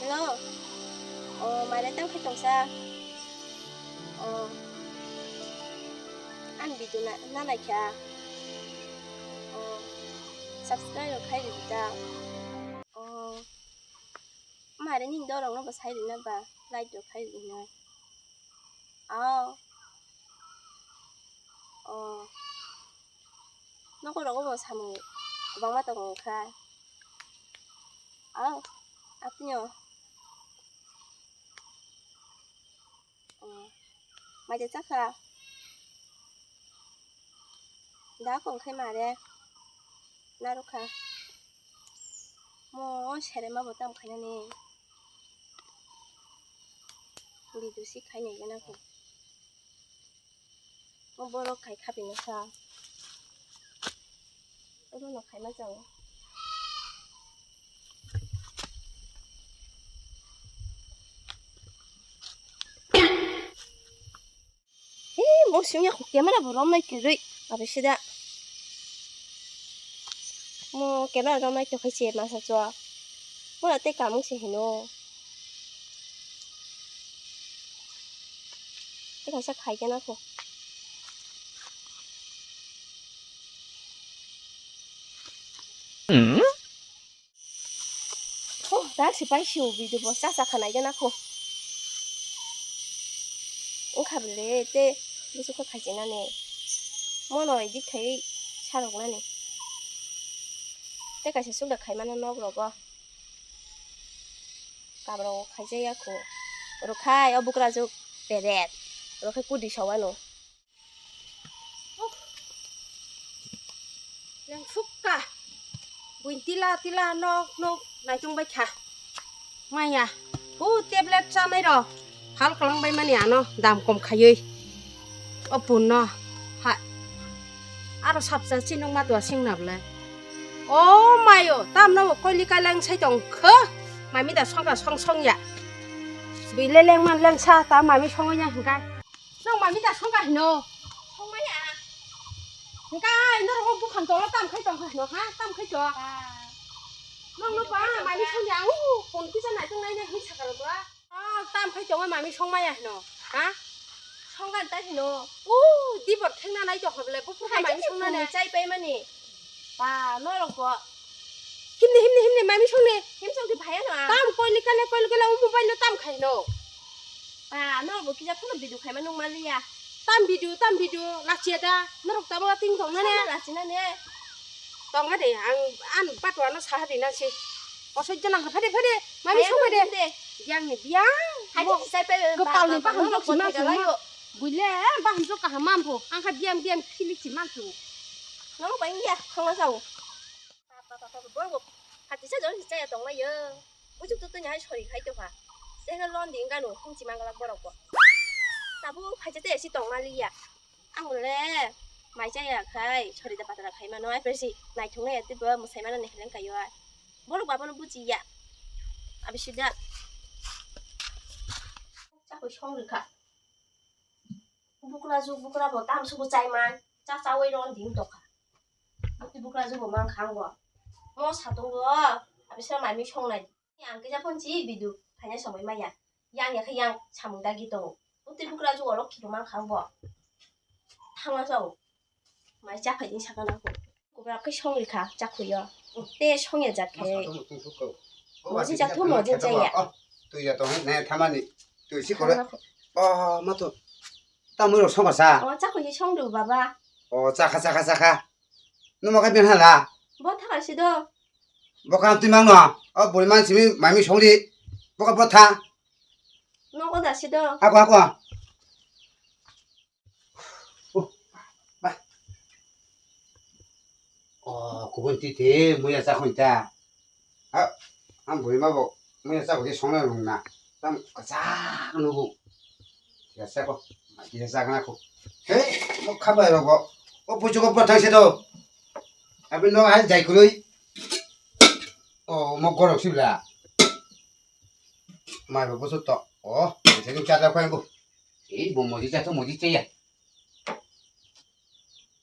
Hello. Mày đã tao khi tổng xa. Anh bị tụi nó này kìa. Subscribe rồi khai được ta. Mày đã nhìn đâu rồi nó bà xây được nó bà. Like được khai được nó. Nó có đâu có bao xa mù. Vâng mắt tao còn khai. Artinya màyจะchắc à đã còn khai mà đây na lúc à mua xe để mà bớt tầm khai nè đi du lịch khai này cái nào cũng mua bơ lo khai khắp bên sao cái đó nó khai mà chẳng 뭐 시용이 곱게만 보러 말 길이 아버시다 뭐 개발 좀 말 또 같이 마서 좋아 뭐라 때 까먹시 해노 내가 싹 가게 나고 날씨 빨리 오비도 뭐 싹싹하나 이게 나고 가볼래 때 무슨 거 가지 나네 뭐 너 이제 thấy sao được nè tất cả sẽ xuống được khai mà nó rồi ba cả rồi khai dây à cô rồi khai ở bục ra rồi về đẹp rồi khai cút đi sầu anh yang suka buin tila no này trong bay khả mày à tablet cha này rồi hal kalang bay mani ano dam kom khayoi opun no ha aro sabsa chinong ma to sing nap le mayo tam no koi li ka lang sai tong kho mai mi da song ya bi le leng man lang sa ta mai mi song nya hang kai nong mai mi da song ka no song mai à hang kai no ro bu khan to la tam khai tong ha no ha tam khai cho nong no ba mai mi song ya kon ki sa nai tong nai ne hi sa ka lo ba tam khai chong mà mi song mai à nó hả song gan ta thì nó đi bật thang na này cho hợp lại bút hai mai mi song na này chạy bay mà nè bà nói lòng của him nè mai mi song nè him song thì phải à tam coi li cái này mobile nó tam khai nó bà nó bữa kia phun video khai mà nông Maria tam video là chia ra nó đọc tao tinh tổng nè là chỉ nè tao cái để ăn bắt vào nó xả thì nó xí số chân năng phải đi mai mi song phải đi yang này biang hai cái sai pe cái bao này bác Hamjwk chỉ mang phụ mà buổi lẽ bác Hamjwk cả ham phụ ăn khát biang khi lịch chỉ mang phụ nó bánh gì không có dầu bữa một hạt chỉ rồi thì chạy đồng lại giờ bữa chụp tôi nhà chơi khai tiêu hả sẽ cái lon điện cái nồi không chỉ mang cái bữa đâu quá Tabuk khai chạy sẽ đồng lại à ăn một lẽ mai chạy à khai chơi đi tập là khai mà nói phải gì này chúng này tiếp bữa một sai mà nó này lên cái gì bữa lúc nó bút gì à à bị suy đạn chắc phải xong được cả bút ra bỏ tam số bút chạy mà chắc cháu ấy ron điện tục bút ra bỏ mang kháng quá mua sát tung rồi à bị sao mày mới xong này yang cái Japan chỉ bị được phải nhớ xong mấy mày à yang ya cái yang chăm đa gitu bút ra ở lúc khi mang kháng quá thằng nào sao mày chắc phải đi sang cái nào cũng ra cái xong được cả chắc phải rồi để xong nhà chắc cái 뭐지 작품 뭐지 쟤야 또 이제 또 내 타만이 또 시골에 맞다 땀으로 속았어 자꾸 이 청도 봐봐 자카 너뭐가 변하라 뭐 타가시도 뭐가 안 뛰면 너 머리만 지금 마음이 송리 뭐가 버타 너가 다시도 하고 그건 뒤에 뭐야 자고 있다 한 보이마 보 뭐야 싸고 게 송나 놓나 땀 싹 놓고 야 싸고 이제 싹 놓고 헤이 뭐 가봐요 뭐 부주고 버탕시도 아비 너 아이 자이 그러이 뭐 거럭 싶라 마이 보소 또 지금 짜다 거고 이 뭐지 자또 뭐지 째야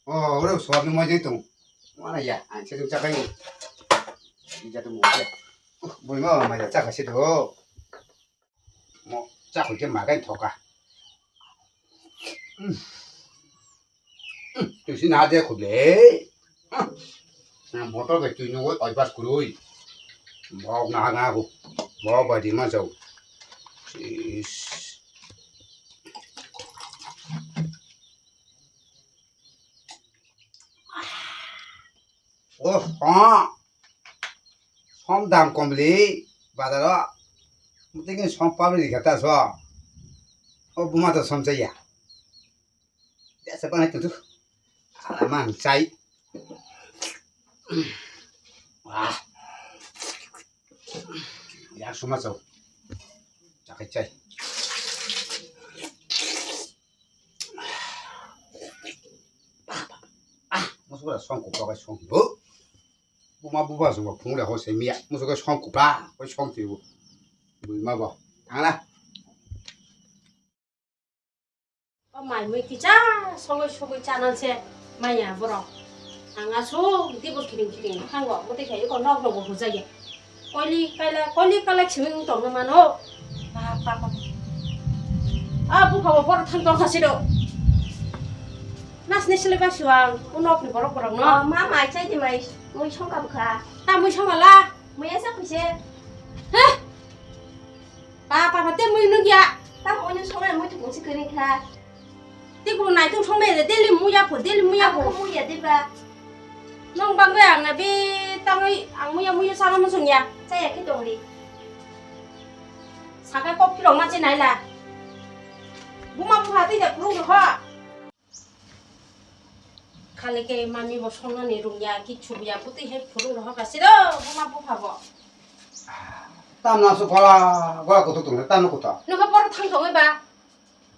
그래 수업이 뭐지 또 뭐야 안 지금 짜가요 이제 또 뭐지 뭐야 맞아 짜가시도 뭐 자꾸 좀 막아야 더가 역시 나한테 그래 모tor cái nó gọi bắt cùi mọc na cũng mọc vậy thì mà dầu ô không đam công lý bà đó một cái xong pháp lý cái ta sao ô bố mà tôi xong chưa ya để sẽ con này tụi à mang cháy 와, 약수 맞어. 자겠지. 무슨 거야, 손꼽아가 손. 뭐마 부바서 뭐 풍래 호세 미야. 무슨 거 손꼽아, 그 손띠고. 뭐마 봐. 당나. mày mới kia cha xong rồi cha nó xe mày nhà bữa rồi hàng ngã số đi bữa kia hàng gọi một cái cái còn nóc đồng hồ dây vậy coi li cái là chịu những tổng mà nó bốเขาบอกทางตรงทัศน์ดูน่าสนิทเลยป่ะชัวร์กูนอกนี่บอกเนาะมาหมายใจทำไมมึงช่องกับค่ะ ตามมือช่องอะไร มึงยังสักคนเช่ เฮ้ป้าเต้มือนึกยะ ตั้งมึงยังช่องอะไรมึงถูกสิคืนนี่ค่ะ ที่กูนายต้องช่องแม่เต้ลิมูยาผุเต้ลิมูยาผุ มึงอย่าดิบละ น้องบางก็อย่างน่ะพี่ตั้งไอ้อังมูยาสร้างมันส่งยา ใจอยากคิดตรงดิ สักแค่ก๊อปปี้หลงมาที่ไหนล่ะบุมาบุหาที่จะรู้หรือเปล่าข้าเลยแกมันมีบทช่องนั่นนี่รุ่งยาคิดชุบยาพุทธิให้ผู้รู้หรือเปล่าสิเด้อบุมาบุหาบ่ 땀 나서 봐라. 뭐야 그것도 동네 땀 놓고 다. 너가 바로 탕통해 봐.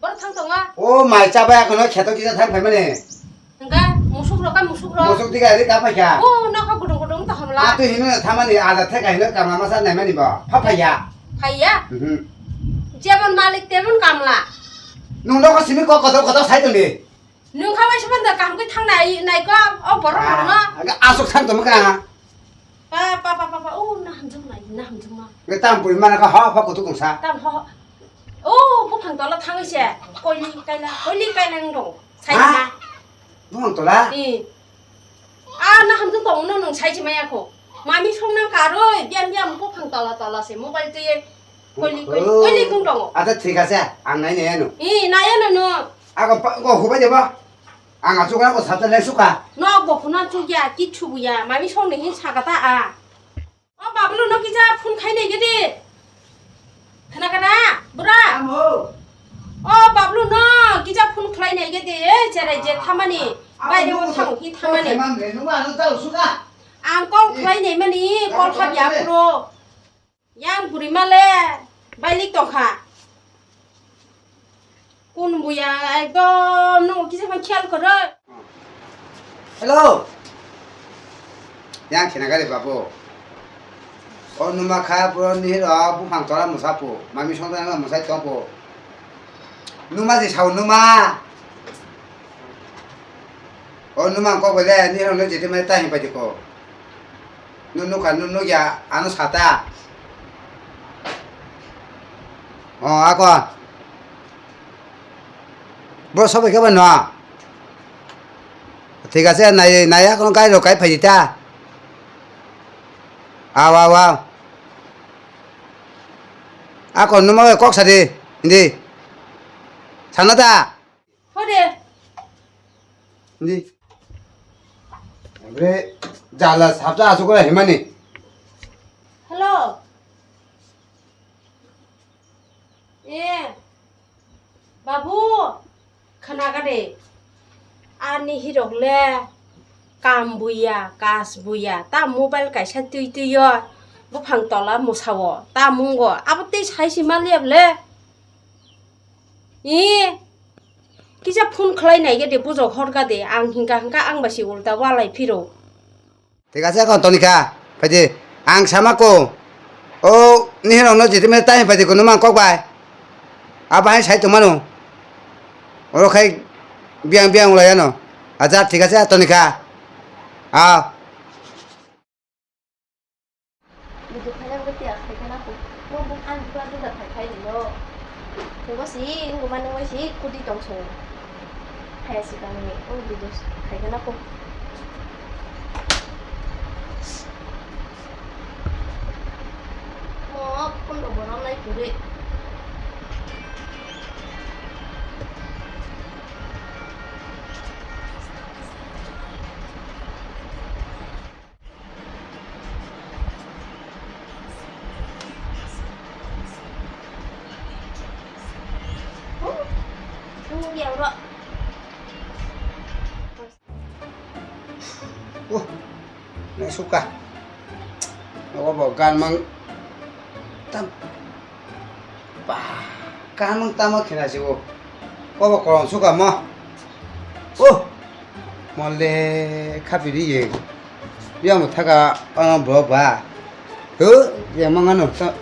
바로 탕통아. 오 많이 잡아야 그너 개도 기자 탕 배면에. 그러니까 무속으로 가 무속으로. 무속디가 이리 까파야. 오 나가 구렁구렁 다 함라. 또 이는 타만이 아다 태가 이는 까마마사 내면이 뭐 파파야. 파야? 제만 말릭 때문 감라. 누가 심이 거거도 사이던데. 누가 왜 싶은데 감기 탕 나이 거 바로 그러나. 아속 탕도 뭐가. 빠. 오 나 함정 마. 그 땀 불만 나가 하파 고도 동사. 땀 허. 오 뭐방 떨어 탕이 씨. 꼴리 까이는 거. 사이마. 누군 또라? 이. 나 함정 동는 사이지 마야고. 마미 성난 가로 미안 뭐방 떨어 세 모바일 때에 꼴리 끈동. 아다 들어가세. 안 나이네 너. 이 나야는 너. 그거 후배들 봐. 안 가져가고 사다 낼수가. 너 보구나 쪽이야 기초부야 마미 성능 힘 차가다 바블로 너 기자 푼 카이네 이게디 하나가나 뭐라 뭐? 바블로 너 기자 푼 카이네 이게디 제라 이제 타마니 바이레고 탕히 타마니 안꽁 카이네 마니 꼴합 야프로 양 부리말레 바이릭 동카 꾼 뭐야 एकदम 너 기자만 ख्याल कर Hello. Yang kena kali babu. Oh numa kaya pura ni bu phang tora musapu. Mami song tanga musai tompo. Numa di sau numa. Oh numa ko bole ni hong jiti mai tahi pa diko. Nunu kan nunu ya anu sata. Oh ako. Bro sobe ke banwa. Thì cái xe này con cái rồi cái phải gì ta wow còn nó mới cóc sao đi sao nó ta thôi đi 그래 잘라 잡자 저거 해만이 hello 예 바부 khanaga ani hirok le kam buya kas buya ta mobile kaisa tui yo bu phang tola musawo ta mungo abate saisi maliab le kisa phone khlai nai ge de bujo horga de ang hingka ang basi ulta walai phiro ঠিক আছে এখন তনিকা পাইতে আং সামাকো ও নিহেন ন জিতে মে তাই পাইতে কোনো মান কক বাই আবাই সাই তোমানো ওর খাই biang lah ya no. Aja ঠিক আছে তনিকা Itu kalian betul ya, karena aku mau bukan juga juga kayak ini loh. 그것이 궁금한 것이 곧이 동서 할 시간에 우리도 발견하고 뭐 폰도 뭐랑 날 그래 nhiều rồi. Ủa, này xúc cả. Nó có bảo can mang tam can mang tam khi nào chịu? Có bảo còn xúc cả mà. Ủa, mà lẽ cà phê đi gì? Bây giờ một thằng ăn bữa bà. Giờ mang ăn nữa.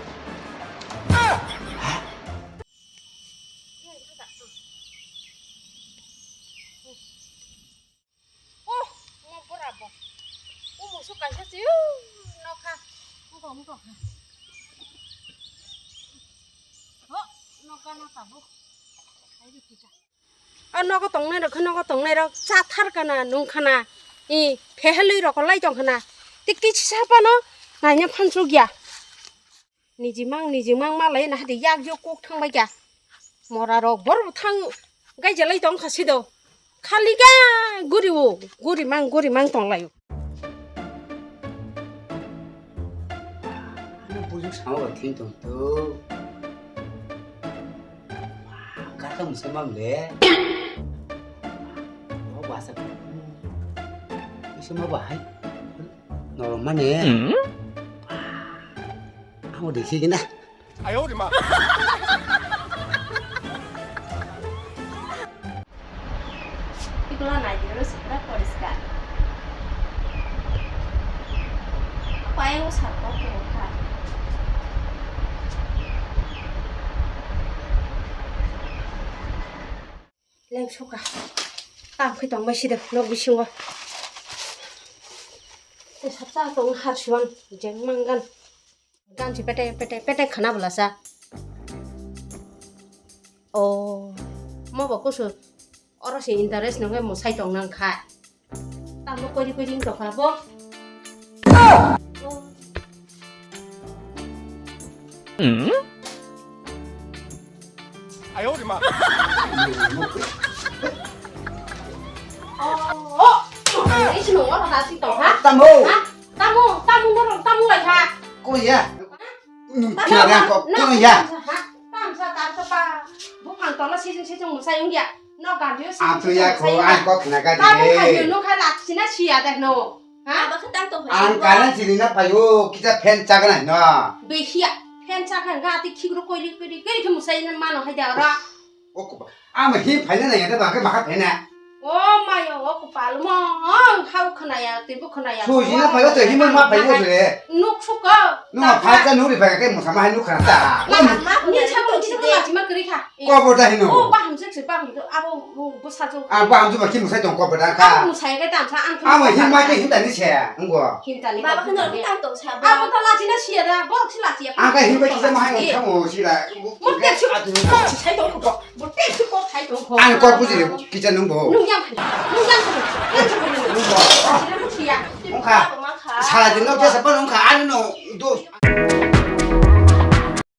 nó có tông này được nó có tông này đâu cha thắt cái nào nung cái nào 이 배할리로 걸라이 좀 하나 띠끼 치사바노 나냐 판속이야 니지망 말래 나한테 약조 꼭 탕바자 뭐라로 뭐로 탕 가이절라이 좀 가시도 칼리가 구리오 구리망 동라요 부족 상어가 팅통도 까딱 무슨 맘래 와서 Sao mà bài nó mà nè không được khi cái này ai ơi mà 이거 하나 이대로 스크랩 버리스까 과연 사고 볼까 램소가 땀 그동 마시다 너 미신 거 sabsa tong harshwan jeng mangan gan chi pete khana bola sa o mo ba ko su oro si interest nang mo sai tong nang kha ta mo ko ring to kha bo ai ơi mà Ý xin lỗi là xin tổ hả? Tamu lại hả? Cô gì à? Kìa đang có cô gì à? Tam sa bố hàng tỏ là xin một say uống điện nó cảm thấy tôi ya cô ăn có cái này cái ta bố hàng gì? nó khai lạc xin nó chia đẹp nổ hả? bà cứ tăng tổ phải ăn cái này chỉ nó phải vô kita pen chắc cái này nó bị khịa phen chắc hàng gà thì khi nó coi đi cái một say mà nó hay đào ra mà hiếp phải cái này cái mà cái pen này ô mày ô cô bà luôn hao khăn này à tiền bút khăn này à thôi nó phải có thể hiếp mà phải vô rồi nút xúc cơ nó mà phải cái nút thì phải cái một thằng hai nút khả taนี่ฉันต้องคิดว่าจิมากรีค่ะ ก็บ่ได้หนู โอ้บ้าผมสึกบ้าผมจะอาบ่ซาจู บ้าจะมาคิดมึงใส่ตรงกบดังค่ะ ผมใช้ก็ตามซะอัน มาหินมาก็หินแต่นี่แฉมึงบ่ หินแต่นี่ bà cứ nói cái tăng tổ sao อา bà บ่ตลาดที่น่าเชียร์นะบ่ที่ลาเชียร์ ก็หินไปคิดจะมาให้ทั้งหมดสิล่ะ มันเต็มชุดใช้ตรงบ่บ่เต็มชุดบ่ใช้ตรงบ่ ก็บ่สิกิจนุ่งบ่ นุ่งยังนุ่งเชียร์ มึงค่ะ bà mà khá 사라진 너 계속 뻔한 거 아니노 또